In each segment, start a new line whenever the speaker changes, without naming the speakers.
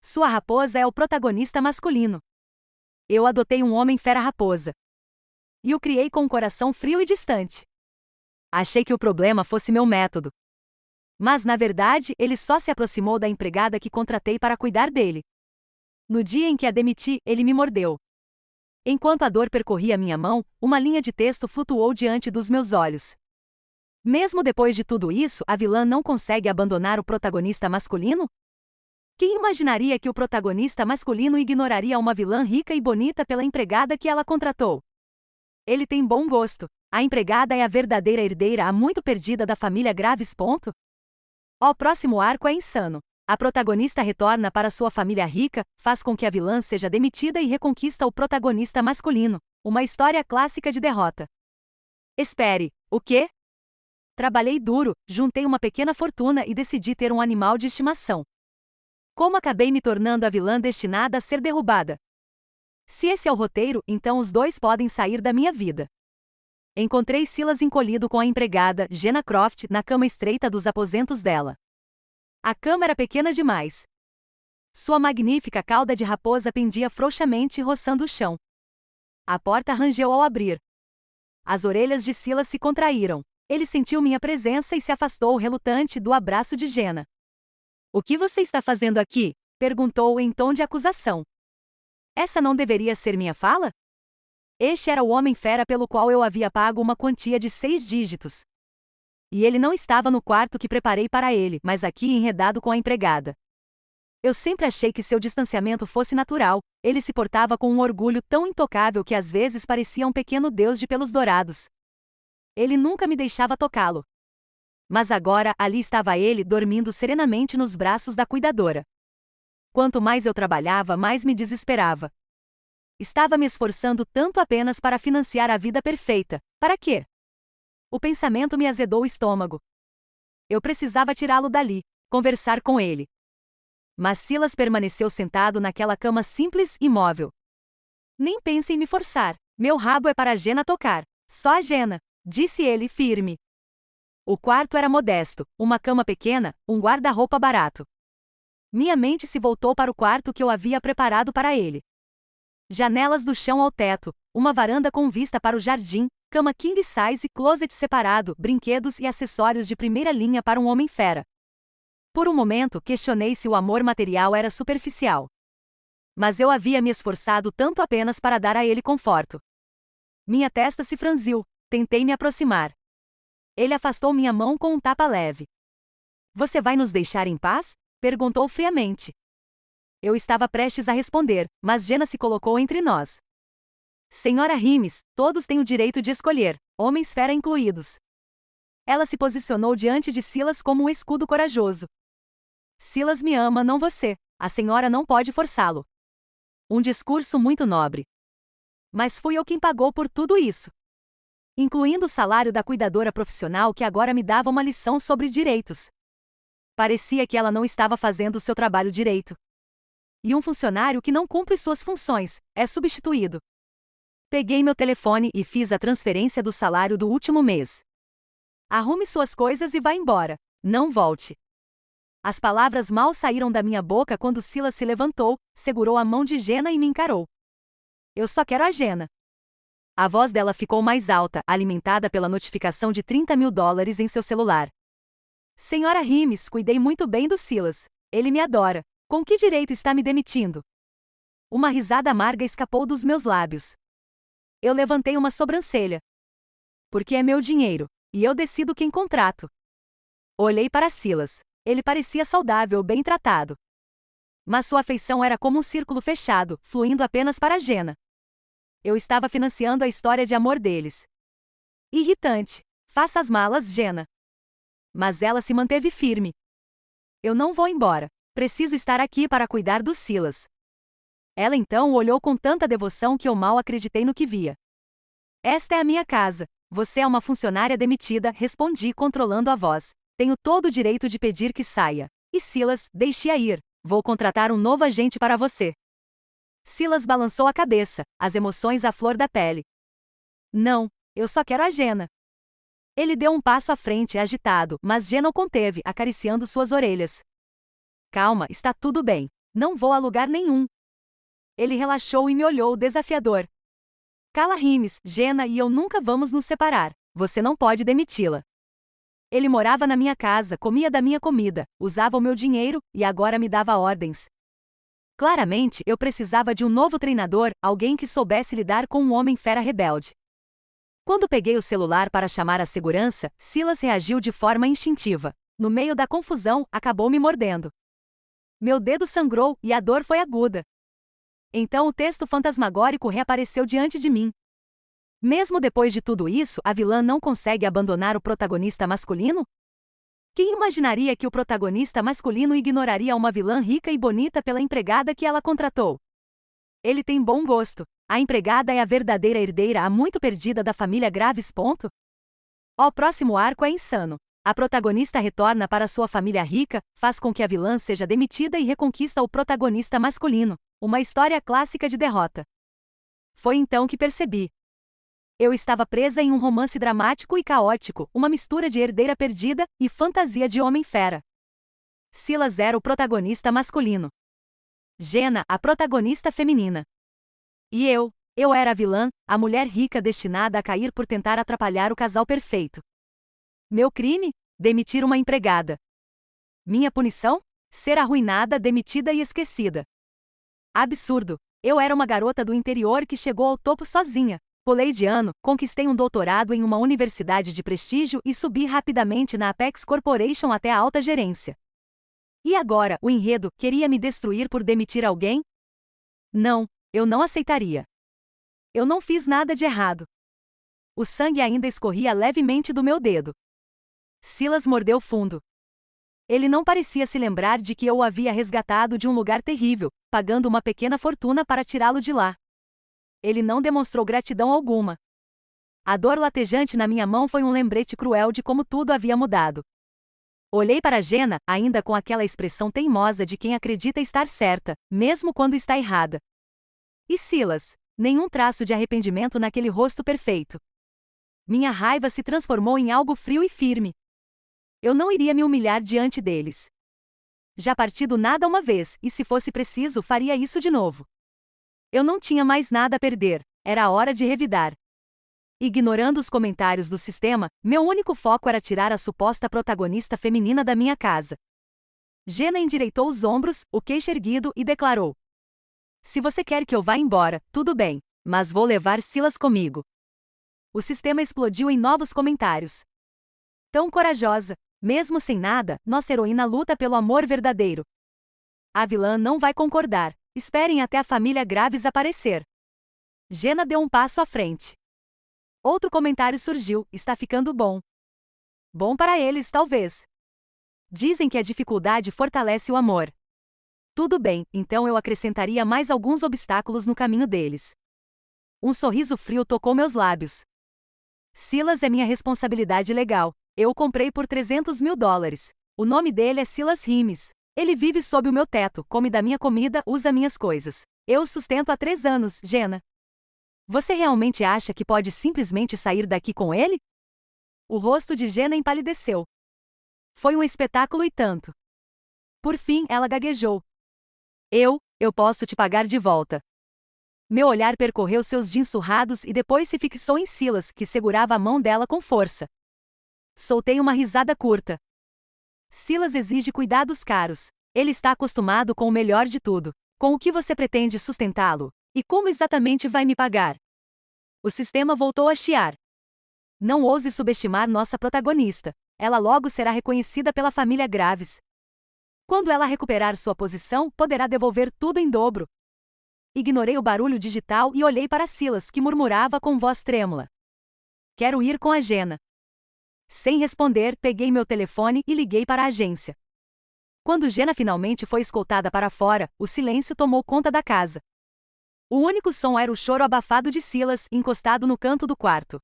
Sua raposa é o protagonista masculino. Eu adotei um homem fera raposa. E o criei com um coração frio e distante. Achei que o problema fosse meu método. Mas, na verdade, ele só se aproximou da empregada que contratei para cuidar dele. No dia em que a demiti, ele me mordeu. Enquanto a dor percorria minha mão, uma linha de texto flutuou diante dos meus olhos. Mesmo depois de tudo isso, a vilã não consegue abandonar o protagonista masculino? Quem imaginaria que o protagonista masculino ignoraria uma vilã rica e bonita pela empregada que ela contratou? Ele tem bom gosto. A empregada é a verdadeira herdeira há muito perdida da família Graves. O próximo arco é insano. A protagonista retorna para sua família rica, faz com que a vilã seja demitida e reconquista o protagonista masculino. Uma história clássica de derrota. Espere, o quê? Trabalhei duro, juntei uma pequena fortuna e decidi ter um animal de estimação. Como acabei me tornando a vilã destinada a ser derrubada? Se esse é o roteiro, então os dois podem sair da minha vida. Encontrei Silas encolhido com a empregada, Jenna Croft, na cama estreita dos aposentos dela. A cama era pequena demais. Sua magnífica cauda de raposa pendia frouxamente roçando o chão. A porta rangeu ao abrir. As orelhas de Silas se contraíram. Ele sentiu minha presença e se afastou relutante do abraço de Jenna. "O que você está fazendo aqui?" perguntou em tom de acusação. Essa não deveria ser minha fala? Este era o homem fera pelo qual eu havia pago uma quantia de 6 dígitos. E ele não estava no quarto que preparei para ele, mas aqui enredado com a empregada. Eu sempre achei que seu distanciamento fosse natural. Ele se portava com um orgulho tão intocável que às vezes parecia um pequeno deus de pelos dourados. Ele nunca me deixava tocá-lo. Mas agora, ali estava ele dormindo serenamente nos braços da cuidadora. Quanto mais eu trabalhava, mais me desesperava. Estava me esforçando tanto apenas para financiar a vida perfeita. Para quê? O pensamento me azedou o estômago. Eu precisava tirá-lo dali, conversar com ele. Mas Silas permaneceu sentado naquela cama simples e móvel. "Nem pense em me forçar. Meu rabo é para a Jenna tocar. Só a Jenna", disse ele firme. O quarto era modesto, uma cama pequena, um guarda-roupa barato. Minha mente se voltou para o quarto que eu havia preparado para ele. Janelas do chão ao teto, uma varanda com vista para o jardim, cama king size, closet separado, brinquedos e acessórios de primeira linha para um homem fera. Por um momento, questionei se o amor material era superficial. Mas eu havia me esforçado tanto apenas para dar a ele conforto. Minha testa se franziu, tentei me aproximar. Ele afastou minha mão com um tapa leve. "Você vai nos deixar em paz?" perguntou friamente. Eu estava prestes a responder, mas Jenna se colocou entre nós. "Senhora Rimes, todos têm o direito de escolher, homens fera incluídos." Ela se posicionou diante de Silas como um escudo corajoso. "Silas me ama, não você. A senhora não pode forçá-lo." Um discurso muito nobre. Mas fui eu quem pagou por tudo isso. Incluindo o salário da cuidadora profissional que agora me dava uma lição sobre direitos. Parecia que ela não estava fazendo o seu trabalho direito. E um funcionário que não cumpre suas funções é substituído. Peguei meu telefone e fiz a transferência do salário do último mês. "Arrume suas coisas e vá embora. Não volte." As palavras mal saíram da minha boca quando Silas se levantou, segurou a mão de Jenna e me encarou. "Eu só quero a Jenna." A voz dela ficou mais alta, alimentada pela notificação de $30.000 em seu celular. "Senhora Rimes, cuidei muito bem do Silas. Ele me adora. Com que direito está me demitindo?" Uma risada amarga escapou dos meus lábios. Eu levantei uma sobrancelha. "Porque é meu dinheiro, e eu decido quem contrato." Olhei para Silas. Ele parecia saudável, bem tratado. Mas sua afeição era como um círculo fechado, fluindo apenas para Jenna. Eu estava financiando a história de amor deles. Irritante. "Faça as malas, Jenna." Mas ela se manteve firme. "Eu não vou embora. Preciso estar aqui para cuidar do Silas." Ela então olhou com tanta devoção que eu mal acreditei no que via. "Esta é a minha casa. Você é uma funcionária demitida", respondi controlando a voz. "Tenho todo o direito de pedir que saia. E Silas, deixe-a ir. Vou contratar um novo agente para você." Silas balançou a cabeça, as emoções à flor da pele. "Não, eu só quero a Jenna." Ele deu um passo à frente, agitado, mas Jenna o conteve, acariciando suas orelhas. "Calma, está tudo bem. Não vou a lugar nenhum. Ele relaxou e me olhou desafiador. Cala Rimes, Jenna e eu nunca vamos nos separar. Você não pode demiti-la. Ele morava na minha casa, comia da minha comida, usava o meu dinheiro e agora me dava ordens. Claramente, eu precisava de um novo treinador, alguém que soubesse lidar com um homem fera rebelde. Quando peguei o celular para chamar a segurança, Silas reagiu de forma instintiva. No meio da confusão, acabou me mordendo. Meu dedo sangrou e a dor foi aguda. Então o texto fantasmagórico reapareceu diante de mim. Mesmo depois de tudo isso, a vilã não consegue abandonar o protagonista masculino? Quem imaginaria que o protagonista masculino ignoraria uma vilã rica e bonita pela empregada que ela contratou? Ele tem bom gosto. A empregada é a verdadeira herdeira há muito perdida da família Graves. O próximo arco é insano. A protagonista retorna para sua família rica, faz com que a vilã seja demitida e reconquista o protagonista masculino. Uma história clássica de derrota. Foi então que percebi. Eu estava presa em um romance dramático e caótico, uma mistura de herdeira perdida e fantasia de homem-fera. Silas era o protagonista masculino. Jenna, a protagonista feminina. E eu era a vilã, a mulher rica destinada a cair por tentar atrapalhar o casal perfeito. Meu crime? Demitir uma empregada. Minha punição? Ser arruinada, demitida e esquecida. Absurdo! Eu era uma garota do interior que chegou ao topo sozinha. Pulei de ano, conquistei um doutorado em uma universidade de prestígio e subi rapidamente na Apex Corporation até a alta gerência. E agora, o enredo queria me destruir por demitir alguém? Não, eu não aceitaria. Eu não fiz nada de errado. O sangue ainda escorria levemente do meu dedo. Silas mordeu fundo. Ele não parecia se lembrar de que eu o havia resgatado de um lugar terrível, pagando uma pequena fortuna para tirá-lo de lá. Ele não demonstrou gratidão alguma. A dor latejante na minha mão foi um lembrete cruel de como tudo havia mudado. Olhei para Jenna, ainda com aquela expressão teimosa de quem acredita estar certa, mesmo quando está errada. E Silas? Nenhum traço de arrependimento naquele rosto perfeito. Minha raiva se transformou em algo frio e firme. Eu não iria me humilhar diante deles. Já parti do nada uma vez, e se fosse preciso, faria isso de novo. Eu não tinha mais nada a perder, era a hora de revidar. Ignorando os comentários do sistema, meu único foco era tirar a suposta protagonista feminina da minha casa. Jenna endireitou os ombros, o queixo erguido e declarou: Se você quer que eu vá embora, tudo bem, mas vou levar Silas comigo. O sistema explodiu em novos comentários. Tão corajosa, mesmo sem nada, nossa heroína luta pelo amor verdadeiro. A vilã não vai concordar. Esperem até a família Graves aparecer. Jenna deu um passo à frente. Outro comentário surgiu: está ficando bom. Bom para eles, talvez. Dizem que a dificuldade fortalece o amor. Tudo bem, então eu acrescentaria mais alguns obstáculos no caminho deles. Um sorriso frio tocou meus lábios. Silas é minha responsabilidade legal. Eu o comprei por $300.000. O nome dele é Silas Rimes. Ele vive sob o meu teto, come da minha comida, usa minhas coisas. Eu o sustento há 3 anos, Jenna. Você realmente acha que pode simplesmente sair daqui com ele? O rosto de Jenna empalideceu. Foi um espetáculo e tanto. Por fim, ela gaguejou. Eu posso te pagar de volta. Meu olhar percorreu seus jeans surrados e depois se fixou em Silas, que segurava a mão dela com força. Soltei uma risada curta. Silas exige cuidados caros. Ele está acostumado com o melhor de tudo. Com o que você pretende sustentá-lo? E como exatamente vai me pagar? O sistema voltou a chiar. Não ouse subestimar nossa protagonista. Ela logo será reconhecida pela família Graves. Quando ela recuperar sua posição, poderá devolver tudo em dobro. Ignorei o barulho digital e olhei para Silas, que murmurava com voz trêmula: Quero ir com a Jenna. Sem responder, peguei meu telefone e liguei para a agência. Quando Jenna finalmente foi escoltada para fora, o silêncio tomou conta da casa. O único som era o choro abafado de Silas, encostado no canto do quarto.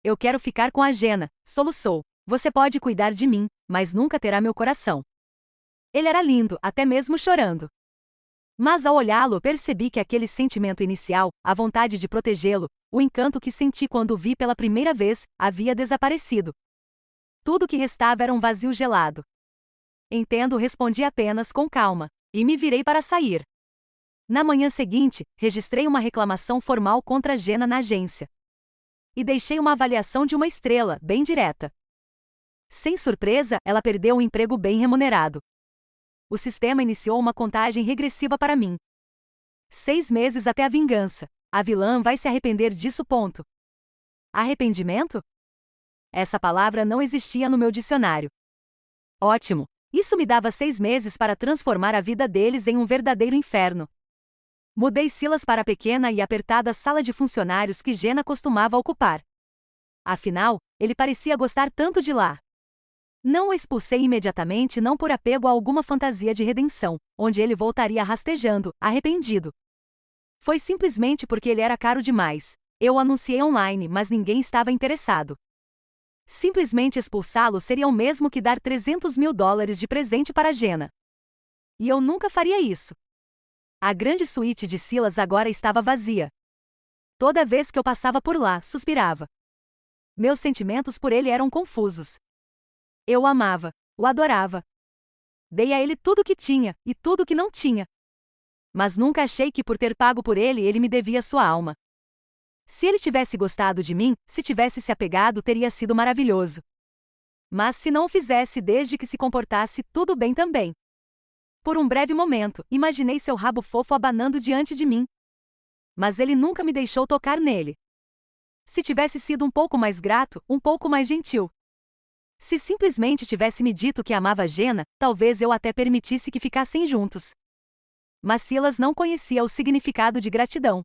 Eu quero ficar com a Jenna, soluçou. Você pode cuidar de mim, mas nunca terá meu coração. Ele era lindo, até mesmo chorando. Mas ao olhá-lo, percebi que aquele sentimento inicial, a vontade de protegê-lo, o encanto que senti quando o vi pela primeira vez, havia desaparecido. Tudo que restava era um vazio gelado. Entendo, respondi apenas com calma. E me virei para sair. Na manhã seguinte, registrei uma reclamação formal contra Jenna na agência. E deixei uma avaliação de 1 estrela, bem direta. Sem surpresa, ela perdeu um emprego bem remunerado. O sistema iniciou uma contagem regressiva para mim. 6 meses até a vingança. A vilã vai se arrepender disso. Ponto. Arrependimento? Essa palavra não existia no meu dicionário. Ótimo! Isso me dava 6 meses para transformar a vida deles em um verdadeiro inferno. Mudei Silas para a pequena e apertada sala de funcionários que Jenna costumava ocupar. Afinal, ele parecia gostar tanto de lá. Não o expulsei imediatamente, não por apego a alguma fantasia de redenção, onde ele voltaria rastejando, arrependido. Foi simplesmente porque ele era caro demais. Eu o anunciei online, mas ninguém estava interessado. Simplesmente expulsá-lo seria o mesmo que dar $300 mil de presente para Jenna. E eu nunca faria isso. A grande suíte de Silas agora estava vazia. Toda vez que eu passava por lá, suspirava. Meus sentimentos por ele eram confusos. Eu o amava, o adorava. Dei a ele tudo o que tinha, e tudo o que não tinha. Mas nunca achei que por ter pago por ele, ele me devia sua alma. Se ele tivesse gostado de mim, se tivesse se apegado, teria sido maravilhoso. Mas se não o fizesse, desde que se comportasse, tudo bem também. Por um breve momento, imaginei seu rabo fofo abanando diante de mim. Mas ele nunca me deixou tocar nele. Se tivesse sido um pouco mais grato, um pouco mais gentil. Se simplesmente tivesse me dito que amava Jenna, talvez eu até permitisse que ficassem juntos. Mas Silas não conhecia o significado de gratidão.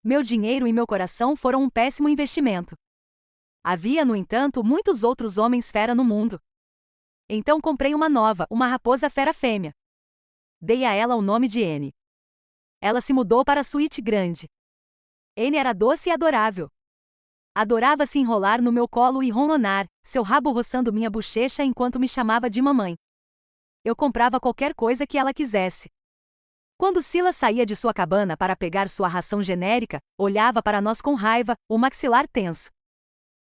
Meu dinheiro e meu coração foram um péssimo investimento. Havia, no entanto, muitos outros homens fera no mundo. Então comprei uma nova, uma raposa fera fêmea. Dei a ela o nome de Anne. Ela se mudou para a suíte grande. Anne era doce e adorável. Adorava se enrolar no meu colo e ronronar, seu rabo roçando minha bochecha enquanto me chamava de mamãe. Eu comprava qualquer coisa que ela quisesse. Quando Silas saía de sua cabana para pegar sua ração genérica, olhava para nós com raiva, o maxilar tenso.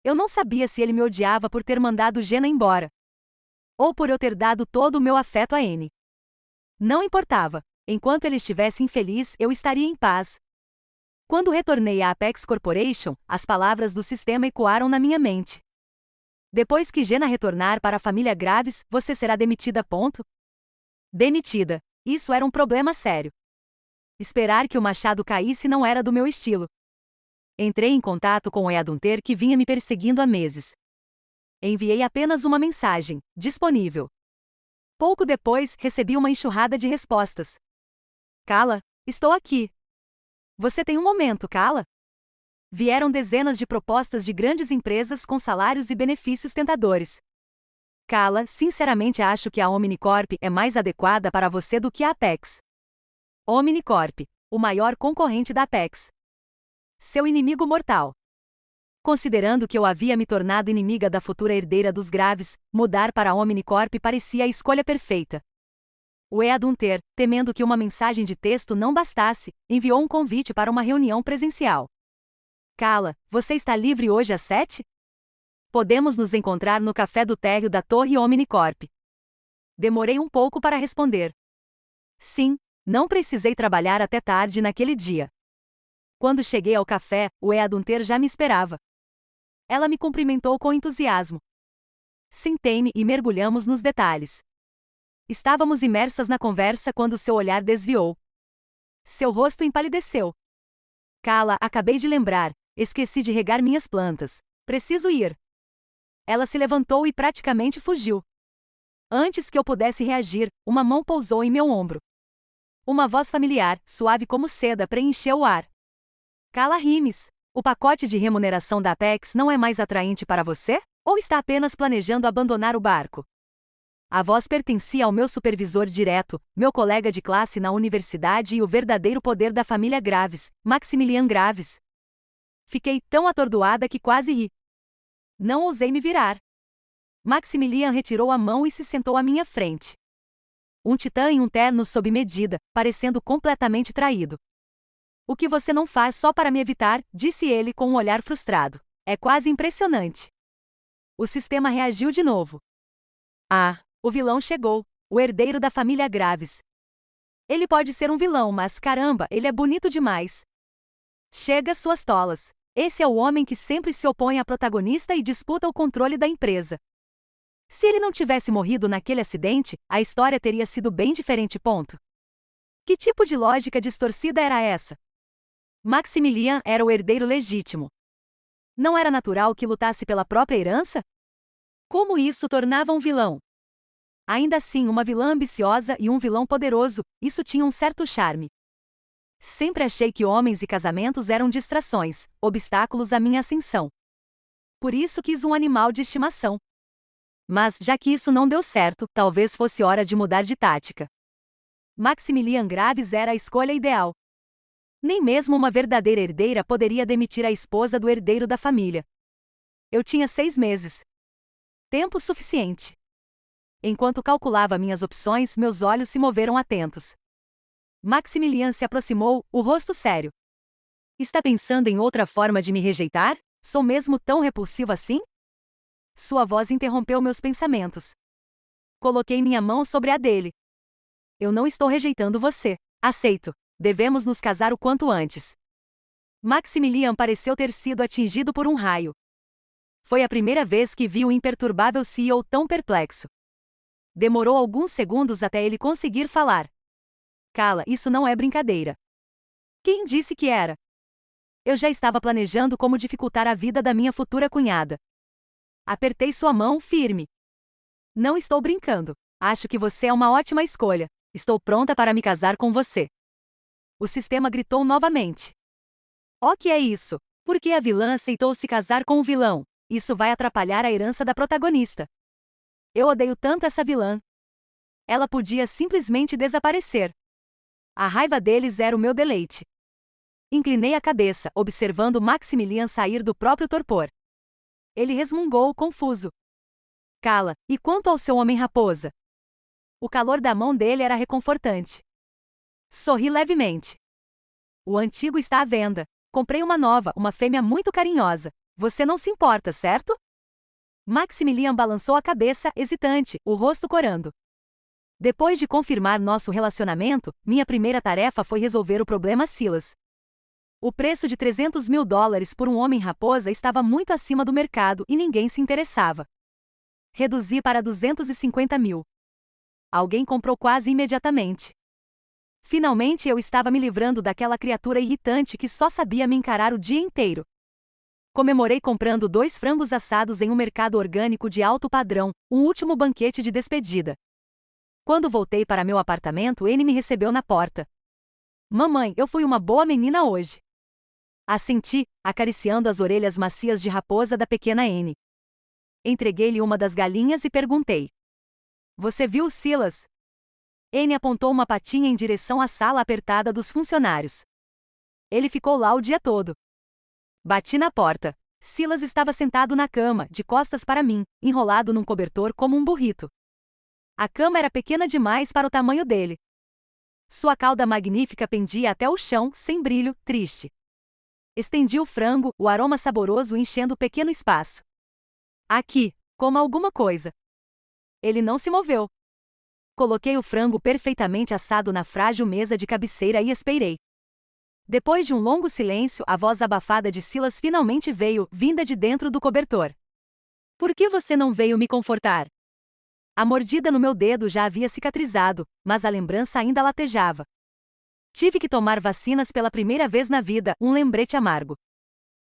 Eu não sabia se ele me odiava por ter mandado Jenna embora. Ou por eu ter dado todo o meu afeto a Anne. Não importava. Enquanto ele estivesse infeliz, eu estaria em paz. Quando retornei à Apex Corporation, as palavras do sistema ecoaram na minha mente. Depois que Jenna retornar para a família Graves, você será demitida. Ponto. Demitida. Isso era um problema sério. Esperar que o machado caísse não era do meu estilo. Entrei em contato com o Headhunter que vinha me perseguindo há meses. Enviei apenas uma mensagem, disponível. Pouco depois, recebi uma enxurrada de respostas. Kala, estou aqui. Você tem um momento, Kala? Vieram dezenas de propostas de grandes empresas com salários e benefícios tentadores. Kala, sinceramente acho que a Omnicorp é mais adequada para você do que a Apex. Omnicorp, o maior concorrente da Apex. Seu inimigo mortal. Considerando que eu havia me tornado inimiga da futura herdeira dos Graves, mudar para a Omnicorp parecia a escolha perfeita. O Headhunter, temendo que uma mensagem de texto não bastasse, enviou um convite para uma reunião presencial. Kala, você está livre hoje às 7? Podemos nos encontrar no café do térreo da Torre Omnicorp. Demorei um pouco para responder. Sim, não precisei trabalhar até tarde naquele dia. Quando cheguei ao café, o Headhunter já me esperava. Ela me cumprimentou com entusiasmo. Sentei-me e mergulhamos nos detalhes. Estávamos imersas na conversa quando seu olhar desviou. Seu rosto empalideceu. Kala, acabei de lembrar, esqueci de regar minhas plantas. Preciso ir. Ela se levantou e praticamente fugiu. Antes que eu pudesse reagir, uma mão pousou em meu ombro. Uma voz familiar, suave como seda, preencheu o ar. Kala Rimes, o pacote de remuneração da Apex não é mais atraente para você? Ou está apenas planejando abandonar o barco? A voz pertencia ao meu supervisor direto, meu colega de classe na universidade e o verdadeiro poder da família Graves, Maximilian Graves. Fiquei tão atordoada que quase ri. Não ousei me virar. Maximilian retirou a mão e se sentou à minha frente. Um titã em um terno sob medida, parecendo completamente traído. O que você não faz só para me evitar, disse ele com um olhar frustrado. É quase impressionante. O sistema reagiu de novo. Ah, o vilão chegou, o herdeiro da família Graves. Ele pode ser um vilão, mas caramba, ele é bonito demais. Chega, suas tolas. Esse é o homem que sempre se opõe à protagonista e disputa o controle da empresa. Se ele não tivesse morrido naquele acidente, a história teria sido bem diferente. Ponto. Que tipo de lógica distorcida era essa? Maximilian era o herdeiro legítimo. Não era natural que lutasse pela própria herança? Como isso tornava um vilão? Ainda assim, uma vilã ambiciosa e um vilão poderoso, isso tinha um certo charme. Sempre achei que homens e casamentos eram distrações, obstáculos à minha ascensão. Por isso quis um animal de estimação. Mas, já que isso não deu certo, talvez fosse hora de mudar de tática. Maximilian Graves era a escolha ideal. Nem mesmo uma verdadeira herdeira poderia demitir a esposa do herdeiro da família. Eu tinha 6 meses. Tempo suficiente. Enquanto calculava minhas opções, meus olhos se moveram atentos. Maximilian se aproximou, o rosto sério. Está pensando em outra forma de me rejeitar? Sou mesmo tão repulsivo assim? Sua voz interrompeu meus pensamentos. Coloquei minha mão sobre a dele. Eu não estou rejeitando você. Aceito. Devemos nos casar o quanto antes. Maximilian pareceu ter sido atingido por um raio. Foi a primeira vez que vi o imperturbável CEO tão perplexo. Demorou alguns segundos até ele conseguir falar. Cala, isso não é brincadeira. Quem disse que era? Eu já estava planejando como dificultar a vida da minha futura cunhada. Apertei sua mão firme. Não estou brincando. Acho que você é uma ótima escolha. Estou pronta para me casar com você. O sistema gritou novamente. O que é isso? Por que a vilã aceitou se casar com o vilão? Isso vai atrapalhar a herança da protagonista. Eu odeio tanto essa vilã. Ela podia simplesmente desaparecer. A raiva deles era o meu deleite. Inclinei a cabeça, observando Maximilian sair do próprio torpor. Ele resmungou, confuso. Cala, e quanto ao seu homem-raposa? O calor da mão dele era reconfortante. Sorri levemente. O antigo está à venda. Comprei uma nova, uma fêmea muito carinhosa. Você não se importa, certo? Maximilian balançou a cabeça, hesitante, o rosto corando. Depois de confirmar nosso relacionamento, minha primeira tarefa foi resolver o problema Silas. O preço de $300 mil por um homem-raposa estava muito acima do mercado e ninguém se interessava. Reduzi para 250 mil. Alguém comprou quase imediatamente. Finalmente eu estava me livrando daquela criatura irritante que só sabia me encarar o dia inteiro. Comemorei comprando 2 frangos assados em um mercado orgânico de alto padrão, um último banquete de despedida. Quando voltei para meu apartamento, Anne me recebeu na porta. Mamãe, eu fui uma boa menina hoje. Assenti, acariciando as orelhas macias de raposa da pequena Anne. Entreguei-lhe uma das galinhas e perguntei. Você viu o Silas? Anne apontou uma patinha em direção à sala apertada dos funcionários. Ele ficou lá o dia todo. Bati na porta. Silas estava sentado na cama, de costas para mim, enrolado num cobertor como um burrito. A cama era pequena demais para o tamanho dele. Sua cauda magnífica pendia até o chão, sem brilho, triste. Estendi o frango, o aroma saboroso enchendo o pequeno espaço. Aqui, coma alguma coisa. Ele não se moveu. Coloquei o frango perfeitamente assado na frágil mesa de cabeceira e esperei. Depois de um longo silêncio, a voz abafada de Silas finalmente veio, vinda de dentro do cobertor. Por que você não veio me confortar? A mordida no meu dedo já havia cicatrizado, mas a lembrança ainda latejava. Tive que tomar vacinas pela primeira vez na vida, um lembrete amargo.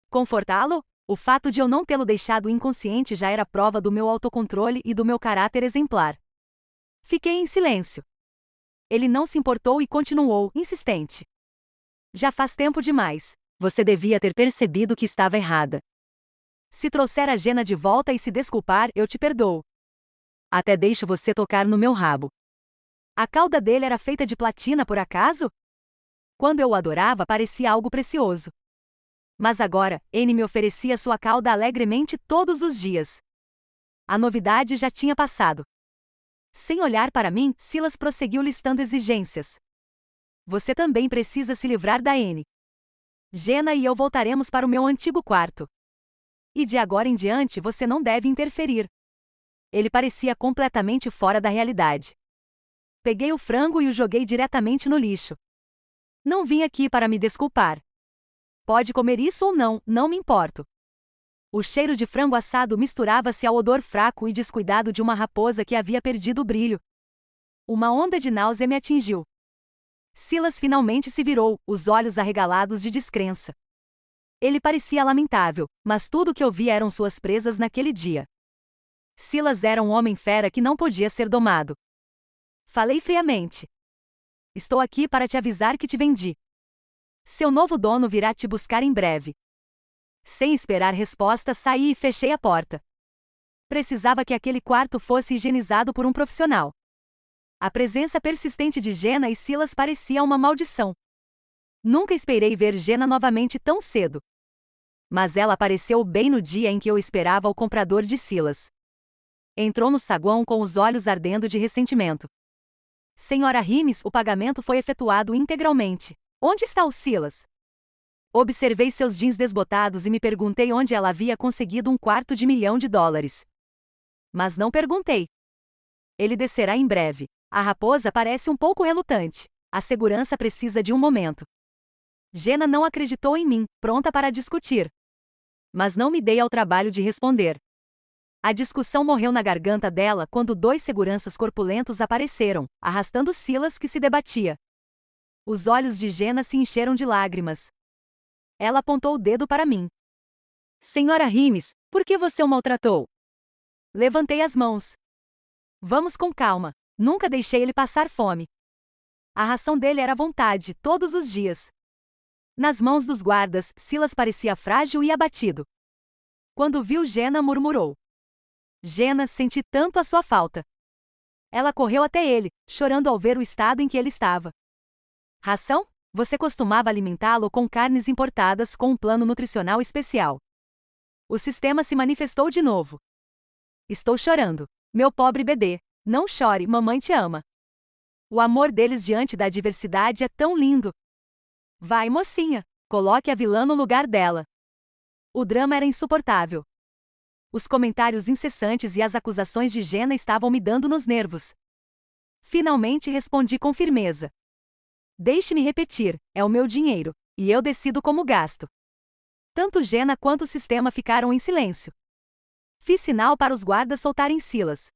Confortá-lo? O fato de eu não tê-lo deixado inconsciente já era prova do meu autocontrole e do meu caráter exemplar. Fiquei em silêncio. Ele não se importou e continuou, insistente. Já faz tempo demais. Você devia ter percebido que estava errada. Se trouxer a Jenna de volta e se desculpar, eu te perdoo. Até deixo você tocar no meu rabo. A cauda dele era feita de platina por acaso? Quando eu o adorava, parecia algo precioso. Mas agora, Anne me oferecia sua cauda alegremente todos os dias. A novidade já tinha passado. Sem olhar para mim, Silas prosseguiu listando exigências. Você também precisa se livrar da Anne. Jenna e eu voltaremos para o meu antigo quarto. E de agora em diante você não deve interferir. Ele parecia completamente fora da realidade. Peguei o frango e o joguei diretamente no lixo. Não vim aqui para me desculpar. Pode comer isso ou não, não me importo. O cheiro de frango assado misturava-se ao odor fraco e descuidado de uma raposa que havia perdido o brilho. Uma onda de náusea me atingiu. Silas finalmente se virou, os olhos arregalados de descrença. Ele parecia lamentável, mas tudo o que eu via eram suas presas naquele dia. Silas era um homem fera que não podia ser domado. Falei friamente. Estou aqui para te avisar que te vendi. Seu novo dono virá te buscar em breve. Sem esperar resposta, saí e fechei a porta. Precisava que aquele quarto fosse higienizado por um profissional. A presença persistente de Jenna e Silas parecia uma maldição. Nunca esperei ver Jenna novamente tão cedo. Mas ela apareceu bem no dia em que eu esperava o comprador de Silas. Entrou no saguão com os olhos ardendo de ressentimento. Senhora Rimes, o pagamento foi efetuado integralmente. Onde está o Silas? Observei seus jeans desbotados e me perguntei onde ela havia conseguido $250 mil. Mas não perguntei. Ele descerá em breve. A raposa parece um pouco relutante. A segurança precisa de um momento. Jenna não acreditou em mim, pronta para discutir. Mas não me dei ao trabalho de responder. A discussão morreu na garganta dela quando 2 seguranças corpulentos apareceram, arrastando Silas que se debatia. Os olhos de Jenna se encheram de lágrimas. Ela apontou o dedo para mim. Senhora Rimes, por que você o maltratou? Levantei as mãos. Vamos com calma. Nunca deixei ele passar fome. A ração dele era à vontade, todos os dias. Nas mãos dos guardas, Silas parecia frágil e abatido. Quando viu Jenna, murmurou. Jenna, senti tanto a sua falta. Ela correu até ele, chorando ao ver o estado em que ele estava. Ração? Você costumava alimentá-lo com carnes importadas com um plano nutricional especial. O sistema se manifestou de novo. Estou chorando. Meu pobre bebê. Não chore, mamãe te ama. O amor deles diante da adversidade é tão lindo. Vai, mocinha. Coloque a vilã no lugar dela. O drama era insuportável. Os comentários incessantes e as acusações de Jenna estavam me dando nos nervos. Finalmente respondi com firmeza. Deixe-me repetir, é o meu dinheiro, e eu decido como gasto. Tanto Jenna quanto o sistema ficaram em silêncio. Fiz sinal para os guardas soltarem Silas.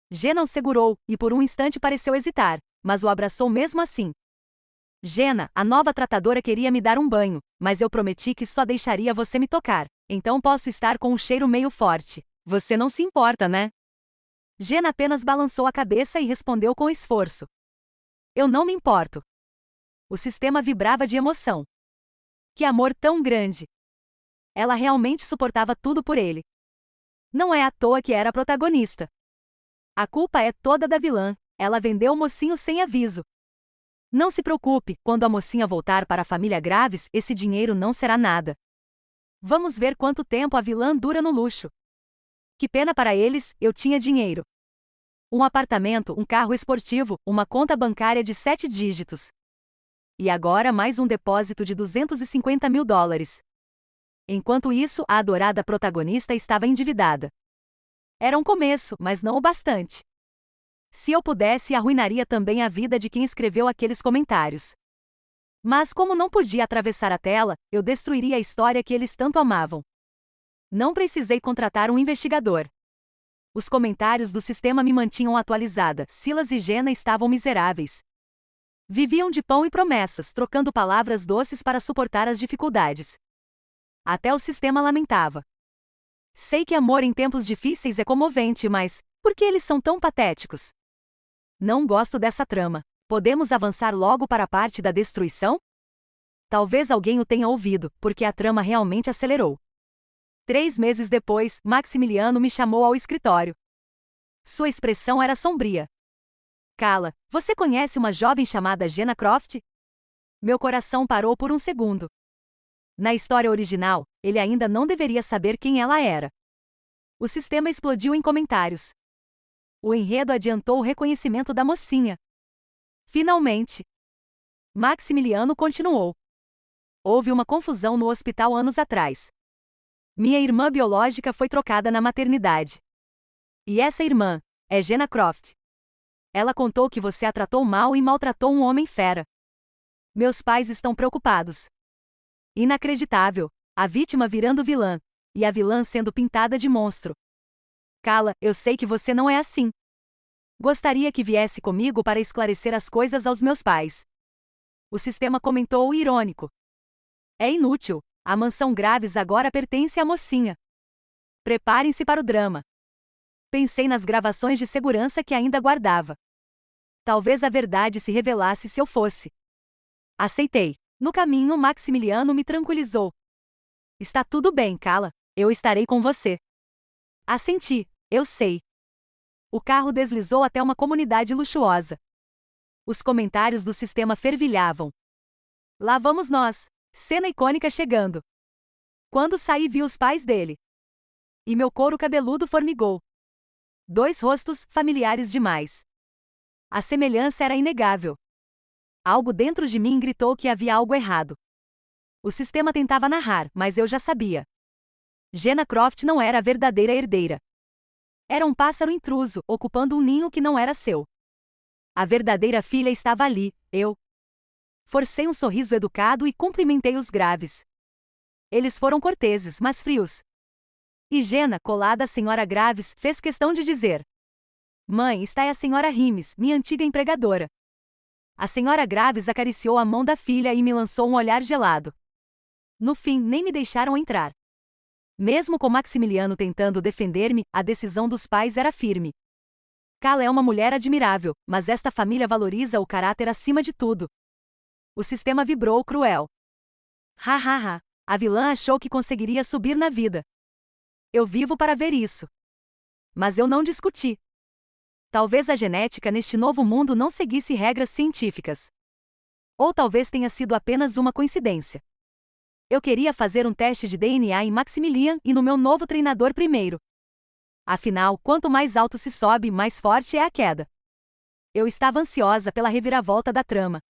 Jenna o segurou, e por um instante pareceu hesitar, mas o abraçou mesmo assim. Jenna, a nova tratadora queria me dar um banho, mas eu prometi que só deixaria você me tocar, então posso estar com um cheiro meio forte. Você não se importa, né? Jenna apenas balançou a cabeça e respondeu com esforço. Eu não me importo. O sistema vibrava de emoção. Que amor tão grande! Ela realmente suportava tudo por ele. Não é à toa que era a protagonista. A culpa é toda da vilã, ela vendeu o mocinho sem aviso. Não se preocupe, quando a mocinha voltar para a família Graves, esse dinheiro não será nada. Vamos ver quanto tempo a vilã dura no luxo. Que pena para eles, eu tinha dinheiro. Um apartamento, um carro esportivo, uma conta bancária de 7 dígitos. E agora mais um depósito de $250 mil. Enquanto isso, a adorada protagonista estava endividada. Era um começo, mas não o bastante. Se eu pudesse, arruinaria também a vida de quem escreveu aqueles comentários. Mas como não podia atravessar a tela, eu destruiria a história que eles tanto amavam. Não precisei contratar um investigador. Os comentários do sistema me mantinham atualizada. Silas e Jenna estavam miseráveis. Viviam de pão e promessas, trocando palavras doces para suportar as dificuldades. Até o sistema lamentava. Sei que amor em tempos difíceis é comovente, mas por que eles são tão patéticos? Não gosto dessa trama. Podemos avançar logo para a parte da destruição? Talvez alguém o tenha ouvido, porque a trama realmente acelerou. 3 meses depois, Maximiliano me chamou ao escritório. Sua expressão era sombria. Cala, você conhece uma jovem chamada Jenna Croft? Meu coração parou por um segundo. Na história original, ele ainda não deveria saber quem ela era. O sistema explodiu em comentários. O enredo adiantou o reconhecimento da mocinha. Finalmente. Maximiliano continuou. Houve uma confusão no hospital anos atrás. Minha irmã biológica foi trocada na maternidade. E essa irmã é Jenna Croft. Ela contou que você a tratou mal e maltratou um homem fera. Meus pais estão preocupados. Inacreditável. A vítima virando vilã. E a vilã sendo pintada de monstro. Cala, eu sei que você não é assim. Gostaria que viesse comigo para esclarecer as coisas aos meus pais. O sistema comentou irônico. É inútil. A mansão Graves agora pertence à mocinha. Preparem-se para o drama. Pensei nas gravações de segurança que ainda guardava. Talvez a verdade se revelasse se eu fosse. Aceitei. No caminho, Maximiliano me tranquilizou. Está tudo bem, Cala. Eu estarei com você. Assenti. Eu sei. O carro deslizou até uma comunidade luxuosa. Os comentários do sistema fervilhavam. Lá vamos nós. Cena icônica chegando. Quando saí, vi os pais dele. E meu couro cabeludo formigou. Dois rostos familiares demais. A semelhança era inegável. Algo dentro de mim gritou que havia algo errado. O sistema tentava narrar, mas eu já sabia. Jenna Croft não era a verdadeira herdeira. Era um pássaro intruso, ocupando um ninho que não era seu. A verdadeira filha estava ali, eu. Forcei um sorriso educado e cumprimentei os Graves. Eles foram corteses, mas frios. E Jenna, colada à senhora Graves, fez questão de dizer: Mãe, está aí a senhora Rimes, minha antiga empregadora. A senhora Graves acariciou a mão da filha e me lançou um olhar gelado. No fim, nem me deixaram entrar. Mesmo com Maximiliano tentando defender-me, a decisão dos pais era firme. Cala é uma mulher admirável, mas esta família valoriza o caráter acima de tudo. O sistema vibrou cruel. Ha ha ha. A vilã achou que conseguiria subir na vida. Eu vivo para ver isso. Mas eu não discuti. Talvez a genética neste novo mundo não seguisse regras científicas. Ou talvez tenha sido apenas uma coincidência. Eu queria fazer um teste de DNA em Maximilian e no meu novo treinador primeiro. Afinal, quanto mais alto se sobe, mais forte é a queda. Eu estava ansiosa pela reviravolta da trama.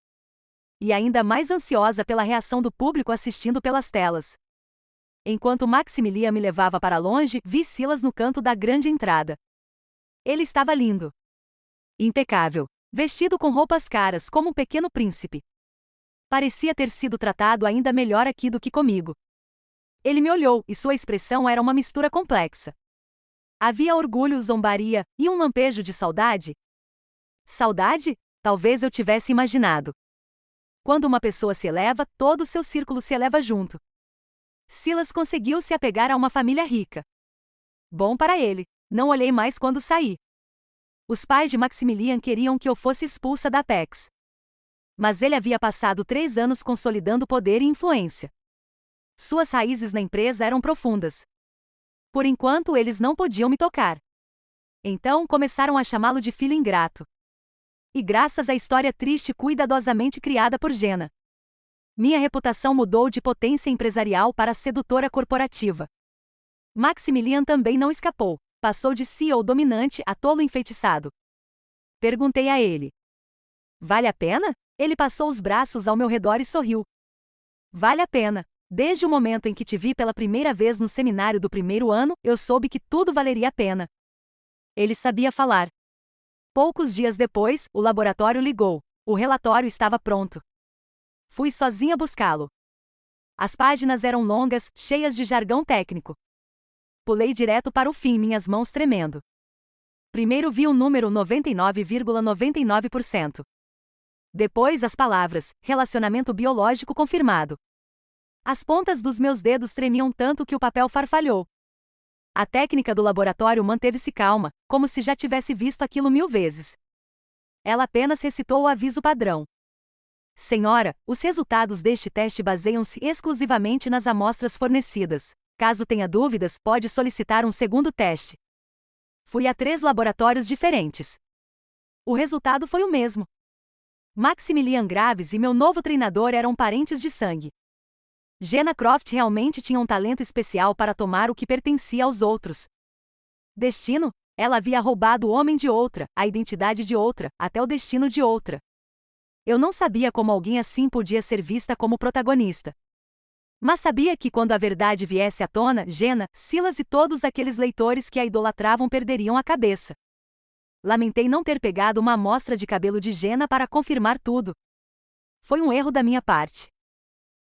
E ainda mais ansiosa pela reação do público assistindo pelas telas. Enquanto Maximilian me levava para longe, vi Silas no canto da grande entrada. Ele estava lindo. Impecável. Vestido com roupas caras como um pequeno príncipe. Parecia ter sido tratado ainda melhor aqui do que comigo. Ele me olhou e sua expressão era uma mistura complexa. Havia orgulho, zombaria e um lampejo de saudade. Saudade? Talvez eu tivesse imaginado. Quando uma pessoa se eleva, todo o seu círculo se eleva junto. Silas conseguiu se apegar a uma família rica. Bom para ele. Não olhei mais quando saí. Os pais de Maximilian queriam que eu fosse expulsa da Apex. Mas ele havia passado 3 anos consolidando poder e influência. Suas raízes na empresa eram profundas. Por enquanto, eles não podiam me tocar. Então, começaram a chamá-lo de filho ingrato. E graças à história triste cuidadosamente criada por Jenna, minha reputação mudou de potência empresarial para sedutora corporativa. Maximilian também não escapou. Passou de CEO dominante a tolo enfeitiçado. Perguntei a ele: Vale a pena? Ele passou os braços ao meu redor e sorriu. Vale a pena. Desde o momento em que te vi pela primeira vez no seminário do primeiro ano, eu soube que tudo valeria a pena. Ele sabia falar. Poucos dias depois, o laboratório ligou. O relatório estava pronto. Fui sozinha buscá-lo. As páginas eram longas, cheias de jargão técnico. Pulei direto para o fim, minhas mãos tremendo. Primeiro vi o número 99,99%. Depois as palavras, relacionamento biológico confirmado. As pontas dos meus dedos tremiam tanto que o papel farfalhou. A técnica do laboratório manteve-se calma, como se já tivesse visto aquilo 1000 vezes. Ela apenas recitou o aviso padrão. Senhora, os resultados deste teste baseiam-se exclusivamente nas amostras fornecidas. Caso tenha dúvidas, pode solicitar um segundo teste. Fui a 3 laboratórios diferentes. O resultado foi o mesmo. Maximilian Graves e meu novo treinador eram parentes de sangue. Jenna Croft realmente tinha um talento especial para tomar o que pertencia aos outros. Destino? Ela havia roubado o homem de outra, a identidade de outra, até o destino de outra. Eu não sabia como alguém assim podia ser vista como protagonista. Mas sabia que quando a verdade viesse à tona, Jenna, Silas e todos aqueles leitores que a idolatravam perderiam a cabeça. Lamentei não ter pegado uma amostra de cabelo de Jenna para confirmar tudo. Foi um erro da minha parte.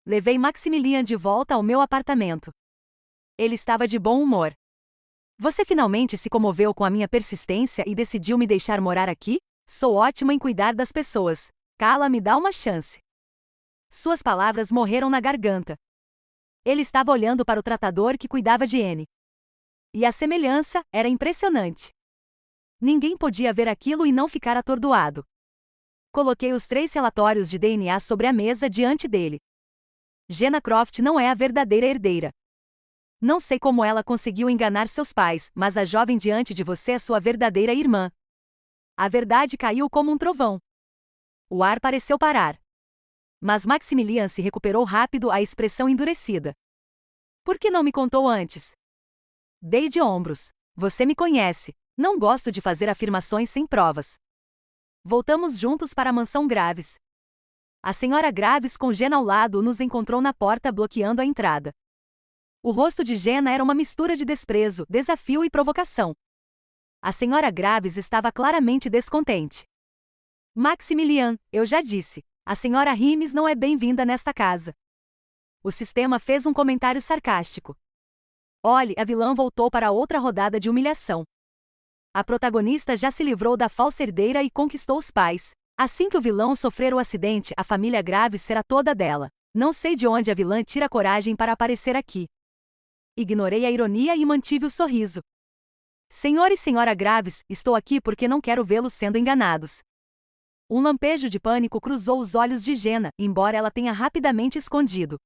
Levei Maximilian de volta ao meu apartamento. Ele estava de bom humor. Você finalmente se comoveu com a minha persistência e decidiu me deixar morar aqui? Sou ótima em cuidar das pessoas. Cala, me dá uma chance. Suas palavras morreram na garganta. Ele estava olhando para o tratador que cuidava de Anne. E a semelhança era impressionante. Ninguém podia ver aquilo e não ficar atordoado. Coloquei os 3 relatórios de DNA sobre a mesa diante dele. Jenna Croft não é a verdadeira herdeira. Não sei como ela conseguiu enganar seus pais, mas a jovem diante de você é sua verdadeira irmã. A verdade caiu como um trovão. O ar pareceu parar. Mas Maximilian se recuperou rápido, a expressão endurecida. Por que não me contou antes? Dei de ombros. Você me conhece. Não gosto de fazer afirmações sem provas. Voltamos juntos para a mansão Graves. A senhora Graves, com Jenna ao lado, nos encontrou na porta, bloqueando a entrada. O rosto de Jenna era uma mistura de desprezo, desafio e provocação. A senhora Graves estava claramente descontente. Maximilian, eu já disse, a senhora Rimes não é bem-vinda nesta casa. O sistema fez um comentário sarcástico. Olhe, a vilã voltou para outra rodada de humilhação. A protagonista já se livrou da falsa herdeira e conquistou os pais. Assim que o vilão sofrer o acidente, a família Graves será toda dela. Não sei de onde a vilã tira coragem para aparecer aqui. Ignorei a ironia e mantive o sorriso. Senhor e senhora Graves, estou aqui porque não quero vê-los sendo enganados. Um lampejo de pânico cruzou os olhos de Jenna, embora ela tenha rapidamente escondido.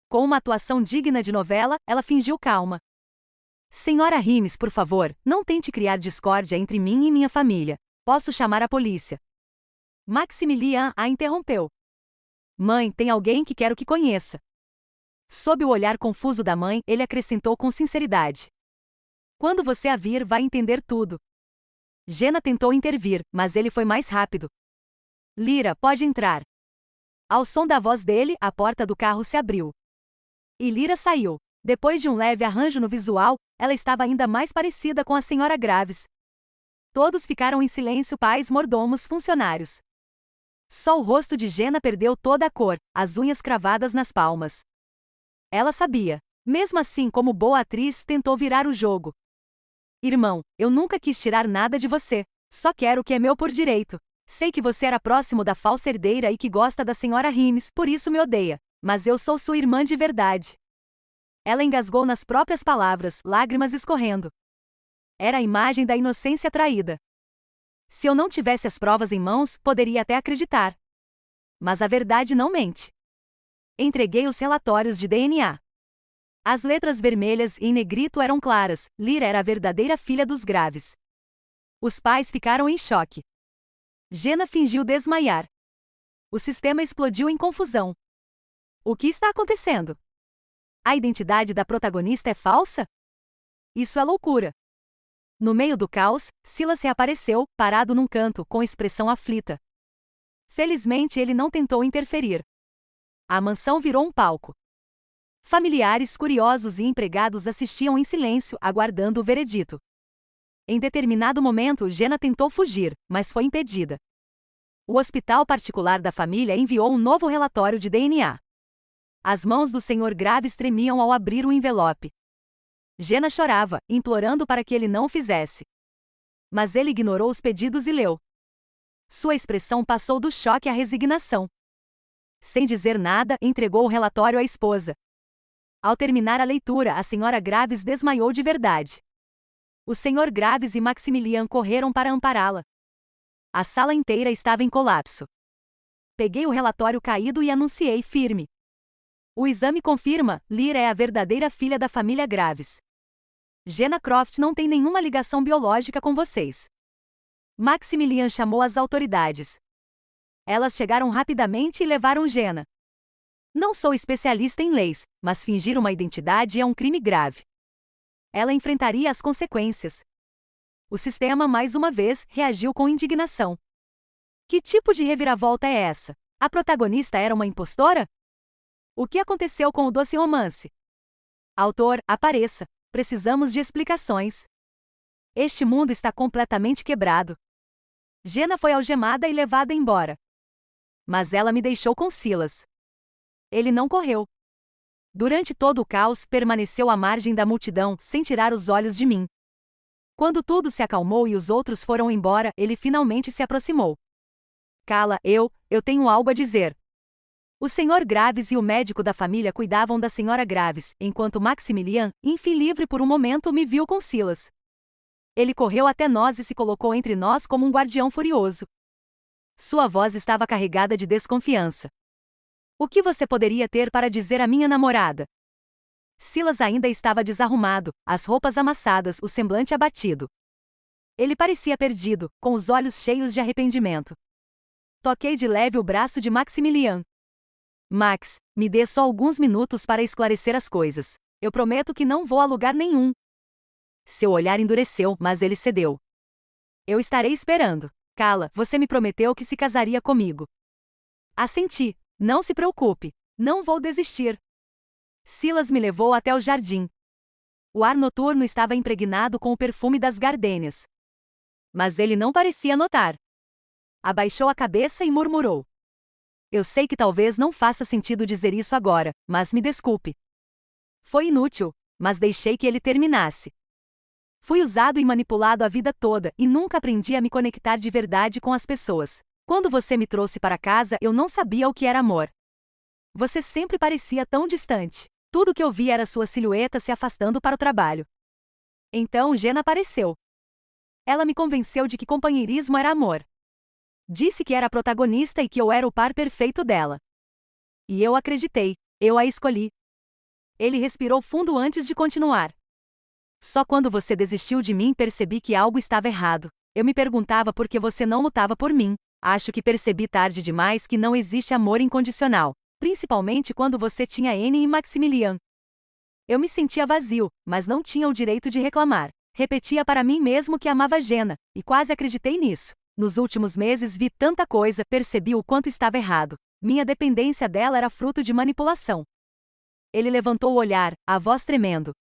Com uma atuação digna de novela, ela fingiu calma. Senhora Rimes, por favor, não tente criar discórdia entre mim e minha família. Posso chamar a polícia. Maximilian a interrompeu. Mãe, tem alguém que quero que conheça. Sob o olhar confuso da mãe, ele acrescentou com sinceridade. Quando você a vir, vai entender tudo. Jenna tentou intervir, mas ele foi mais rápido. Lyra, pode entrar. Ao som da voz dele, a porta do carro se abriu. E Lyra saiu. Depois de um leve arranjo no visual, ela estava ainda mais parecida com a senhora Graves. Todos ficaram em silêncio, pais, mordomos, funcionários. Só o rosto de Jenna perdeu toda a cor, as unhas cravadas nas palmas. Ela sabia. Mesmo assim, como boa atriz, tentou virar o jogo. Irmão, eu nunca quis tirar nada de você. Só quero o que é meu por direito. Sei que você era próximo da falsa herdeira e que gosta da senhora Rimes, por isso me odeia. Mas eu sou sua irmã de verdade. Ela engasgou nas próprias palavras, lágrimas escorrendo. Era a imagem da inocência traída. Se eu não tivesse as provas em mãos, poderia até acreditar. Mas a verdade não mente. Entreguei os relatórios de DNA. As letras vermelhas e em negrito eram claras, Lyra era a verdadeira filha dos Graves. Os pais ficaram em choque. Jenna fingiu desmaiar. O sistema explodiu em confusão. O que está acontecendo? A identidade da protagonista é falsa? Isso é loucura. No meio do caos, Silas reapareceu, parado num canto, com expressão aflita. Felizmente ele não tentou interferir. A mansão virou um palco. Familiares, curiosos e empregados assistiam em silêncio, aguardando o veredito. Em determinado momento, Jenna tentou fugir, mas foi impedida. O hospital particular da família enviou um novo relatório de DNA. As mãos do Sr. Graves tremiam ao abrir o envelope. Jenna chorava, implorando para que ele não o fizesse. Mas ele ignorou os pedidos e leu. Sua expressão passou do choque à resignação. Sem dizer nada, entregou o relatório à esposa. Ao terminar a leitura, a senhora Graves desmaiou de verdade. O Sr. Graves e Maximilian correram para ampará-la. A sala inteira estava em colapso. Peguei o relatório caído e anunciei firme. O exame confirma, Lyra é a verdadeira filha da família Graves. Jenna Croft não tem nenhuma ligação biológica com vocês. Maximilian chamou as autoridades. Elas chegaram rapidamente e levaram Jenna. Não sou especialista em leis, mas fingir uma identidade é um crime grave. Ela enfrentaria as consequências. O sistema, mais uma vez, reagiu com indignação. Que tipo de reviravolta é essa? A protagonista era uma impostora? O que aconteceu com o doce romance? Autor, apareça. Precisamos de explicações. Este mundo está completamente quebrado. Jenna foi algemada e levada embora. Mas ela me deixou com Silas. Ele não correu. Durante todo o caos, permaneceu à margem da multidão, sem tirar os olhos de mim. Quando tudo se acalmou e os outros foram embora, ele finalmente se aproximou. Cala, eu tenho algo a dizer. O Sr. Graves e o médico da família cuidavam da Sra. Graves, enquanto Maximilian, enfim livre por um momento, me viu com Silas. Ele correu até nós e se colocou entre nós como um guardião furioso. Sua voz estava carregada de desconfiança. O que você poderia ter para dizer à minha namorada? Silas ainda estava desarrumado, as roupas amassadas, o semblante abatido. Ele parecia perdido, com os olhos cheios de arrependimento. Toquei de leve o braço de Maximilian. Max, me dê só alguns minutos para esclarecer as coisas. Eu prometo que não vou a lugar nenhum. Seu olhar endureceu, mas ele cedeu. Eu estarei esperando. Cala, você me prometeu que se casaria comigo. Assenti. Não se preocupe. Não vou desistir. Silas me levou até o jardim. O ar noturno estava impregnado com o perfume das gardênias. Mas ele não parecia notar. Abaixou a cabeça e murmurou. Eu sei que talvez não faça sentido dizer isso agora, mas me desculpe. Foi inútil, mas deixei que ele terminasse. Fui usado e manipulado a vida toda e nunca aprendi a me conectar de verdade com as pessoas. Quando você me trouxe para casa, eu não sabia o que era amor. Você sempre parecia tão distante. Tudo que eu via era sua silhueta se afastando para o trabalho. Então Jenna apareceu. Ela me convenceu de que companheirismo era amor. Disse que era a protagonista e que eu era o par perfeito dela. E eu acreditei, eu a escolhi. Ele respirou fundo antes de continuar. Só quando você desistiu de mim percebi que algo estava errado. Eu me perguntava por que você não lutava por mim. Acho que percebi tarde demais que não existe amor incondicional. Principalmente quando você tinha Anne e Maximilian. Eu me sentia vazio, mas não tinha o direito de reclamar. Repetia para mim mesmo que amava Jenna, e quase acreditei nisso. Nos últimos meses vi tanta coisa, percebi o quanto estava errado. Minha dependência dela era fruto de manipulação. Ele levantou o olhar, a voz tremendo.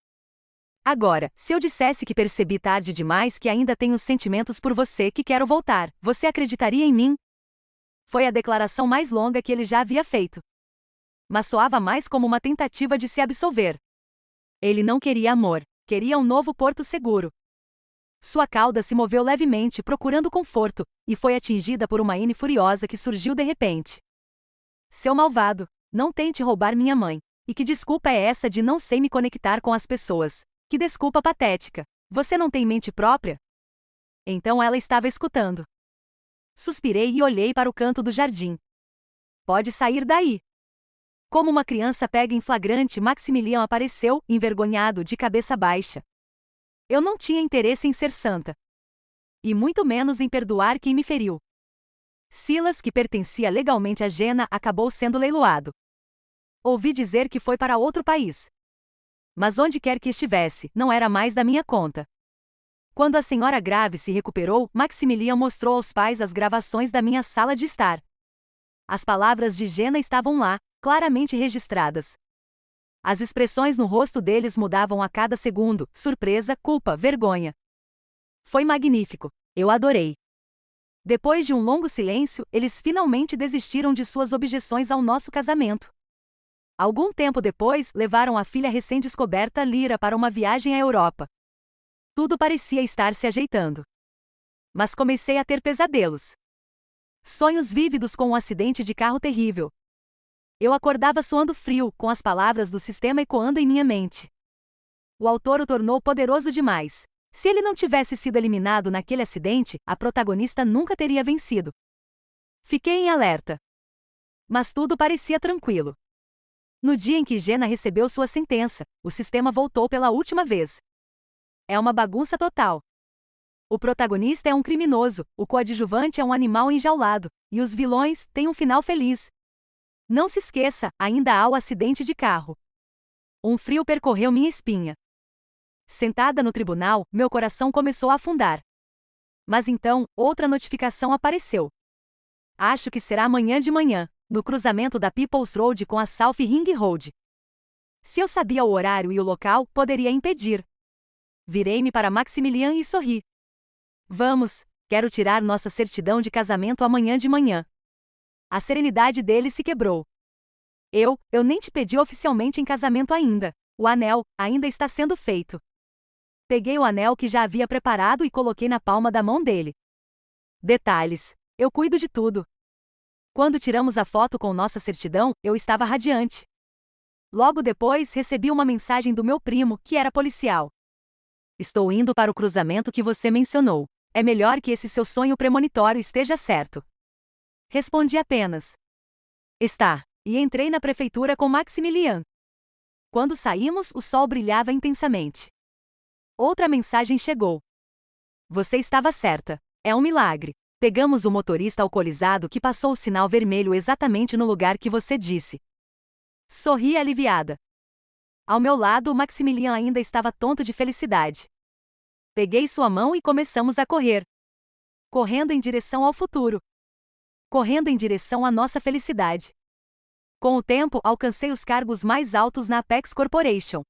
Agora, se eu dissesse que percebi tarde demais que ainda tenho sentimentos por você, que quero voltar, você acreditaria em mim? Foi a declaração mais longa que ele já havia feito. Mas soava mais como uma tentativa de se absolver. Ele não queria amor, queria um novo porto seguro. Sua cauda se moveu levemente procurando conforto, e foi atingida por uma Anne furiosa que surgiu de repente. Seu malvado, não tente roubar minha mãe. E que desculpa é essa de não sei me conectar com as pessoas? Que desculpa patética. Você não tem mente própria? Então ela estava escutando. Suspirei e olhei para o canto do jardim. Pode sair daí. Como uma criança pega em flagrante, Maximilian apareceu, envergonhado, de cabeça baixa. Eu não tinha interesse em ser santa. E muito menos em perdoar quem me feriu. Silas, que pertencia legalmente a Jenna, acabou sendo leiloado. Ouvi dizer que foi para outro país. Mas onde quer que estivesse, não era mais da minha conta. Quando a Sra. Graves se recuperou, Maximilian mostrou aos pais as gravações da minha sala de estar. As palavras de Jenna estavam lá, claramente registradas. As expressões no rosto deles mudavam a cada segundo: surpresa, culpa, vergonha. Foi magnífico. Eu adorei. Depois de um longo silêncio, eles finalmente desistiram de suas objeções ao nosso casamento. Algum tempo depois, levaram a filha recém-descoberta Lyra para uma viagem à Europa. Tudo parecia estar se ajeitando. Mas comecei a ter pesadelos. Sonhos vívidos com um acidente de carro terrível. Eu acordava suando frio, com as palavras do sistema ecoando em minha mente. O autor o tornou poderoso demais. Se ele não tivesse sido eliminado naquele acidente, a protagonista nunca teria vencido. Fiquei em alerta. Mas tudo parecia tranquilo. No dia em que Jenna recebeu sua sentença, o sistema voltou pela última vez. É uma bagunça total. O protagonista é um criminoso, o coadjuvante é um animal enjaulado, e os vilões têm um final feliz. Não se esqueça, ainda há o acidente de carro. Um frio percorreu minha espinha. Sentada no tribunal, meu coração começou a afundar. Mas então, outra notificação apareceu. Acho que será amanhã de manhã, no cruzamento da People's Road com a South Ring Road. Se eu sabia o horário e o local, poderia impedir. Virei-me para Maximilian e sorri. Vamos, quero tirar nossa certidão de casamento amanhã de manhã. A serenidade dele se quebrou. Eu nem te pedi oficialmente em casamento ainda. O anel ainda está sendo feito. Peguei o anel que já havia preparado e coloquei na palma da mão dele. Detalhes. Eu cuido de tudo. Quando tiramos a foto com nossa certidão, eu estava radiante. Logo depois, recebi uma mensagem do meu primo, que era policial. Estou indo para o cruzamento que você mencionou. É melhor que esse seu sonho premonitório esteja certo. Respondi apenas. Está. E entrei na prefeitura com Maximilian. Quando saímos, o sol brilhava intensamente. Outra mensagem chegou. Você estava certa. É um milagre. Pegamos o motorista alcoolizado que passou o sinal vermelho exatamente no lugar que você disse. Sorri aliviada. Ao meu lado, Maximilian ainda estava tonto de felicidade. Peguei sua mão e começamos a correr. Correndo em direção ao futuro. Correndo em direção à nossa felicidade. Com o tempo, alcancei os cargos mais altos na Apex Corporation.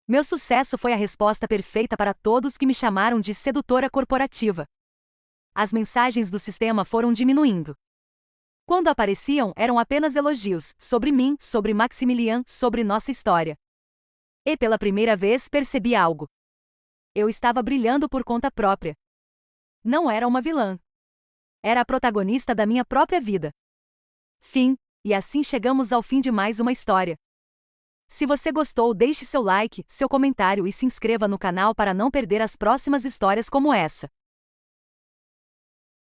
Meu sucesso foi a resposta perfeita para todos que me chamaram de sedutora corporativa. As mensagens do sistema foram diminuindo. Quando apareciam, eram apenas elogios, sobre mim, sobre Maximilian, sobre nossa história. E pela primeira vez percebi algo. Eu estava brilhando por conta própria. Não era uma vilã. Era a protagonista da minha própria vida. Fim. E assim chegamos ao fim de mais uma história. Se você gostou, deixe seu like, seu comentário e se inscreva no canal para não perder as próximas histórias como essa.